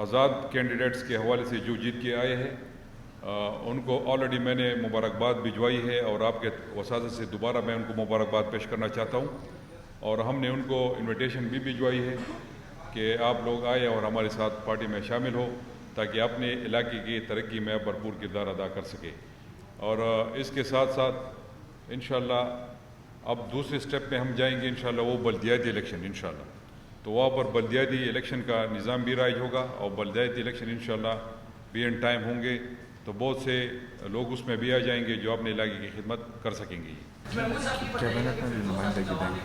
آزاد candidates کے حوالے سے جو جیت کے آئے ہیں ان کو آلریڈی میں نے مبارکباد بھجوائی ہے، اور آپ کے وساطت سے دوبارہ میں ان کو مبارکباد پیش کرنا چاہتا ہوں، اور ہم نے ان کو انویٹیشن بھی بھجوائی ہے کہ آپ لوگ آئے اور ہمارے ساتھ پارٹی میں شامل ہو تاکہ اپنے علاقے کی ترقی میں بھرپور کردار ادا کر سکے۔ اور اس کے ساتھ ساتھ انشاءاللہ اب دوسرے سٹیپ میں ہم جائیں گے انشاءاللہ، وہ بلدیاتی الیکشن انشاءاللہ، تو وہاں پر بلدیاتی الیکشن کا نظام بھی رائج ہوگا، اور بلدیاتی الیکشن انشاءاللہ بھی ان ٹائم ہوں گے تو بہت سے لوگ اس میں بھی آ جائیں گے جو اپنے علاقے کی خدمت کر سکیں گے۔ کیبنٹ میں بھی نمائندگی دیں گے۔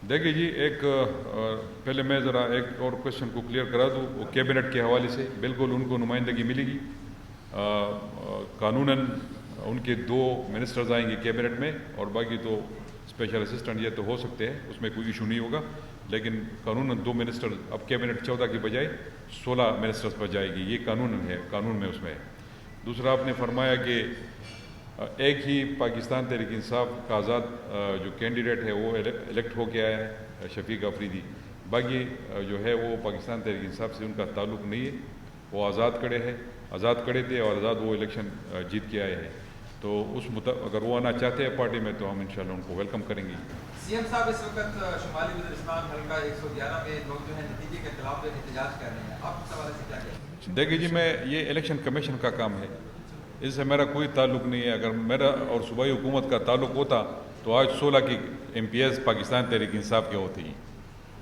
دیکھیے جی، ایک پہلے میں ذرا ایک اور کوشچن کو کلیئر کرا دوں، وہ کیبنٹ کے حوالے سے بالکل ان کو نمائندگی ملے گی، قانوناً ان کے 2 منسٹرز آئیں گے کیبنٹ میں، اور باقی تو اسپیشل اسسٹنٹ یہ تو ہو سکتے ہیں، اس میں کوئی ایشو نہیں ہوگا، لیکن قانوناً 2 منسٹر، اب کیبنٹ 14 کی بجائے 16 منسٹرز پر جائے گی، یہ قانون ہے، قانون میں اس میں ہے۔ دوسرا آپ نے فرمایا کہ ایک ہی پاکستان تحریک انصاف کا آزاد جو کینڈیڈیٹ ہے وہ الیکٹ ہو کے آیا ہے، شفیق آفریدی، باقی جو ہے وہ پاکستان تحریک انصاف سے ان کا تعلق نہیں ہے، وہ آزاد کڑے تھے اور آزاد وہ الیکشن جیت کے آئے ہیں، تو اس اگر وہ آنا چاہتے ہیں پارٹی میں تو ہم انشاءاللہ ان کو ویلکم کریں گے۔ سی ایم صاحب اس وقت شمالی وزیرستان حلقہ 111 میں لوگ جو ہیں نتیجے کے خلاف احتجاج کر رہے ہیں، آپ اس حوالے سے کیا کہیں گے؟ دیکھیے جی، یہ الیکشن کمیشن کا کام ہے، اس سے میرا کوئی تعلق نہیں ہے، اگر میرا اور صوبائی حکومت کا تعلق ہوتا تو آج 16 کی M P S Pakistan Tehreek Insaf کے ہوتے ہیں۔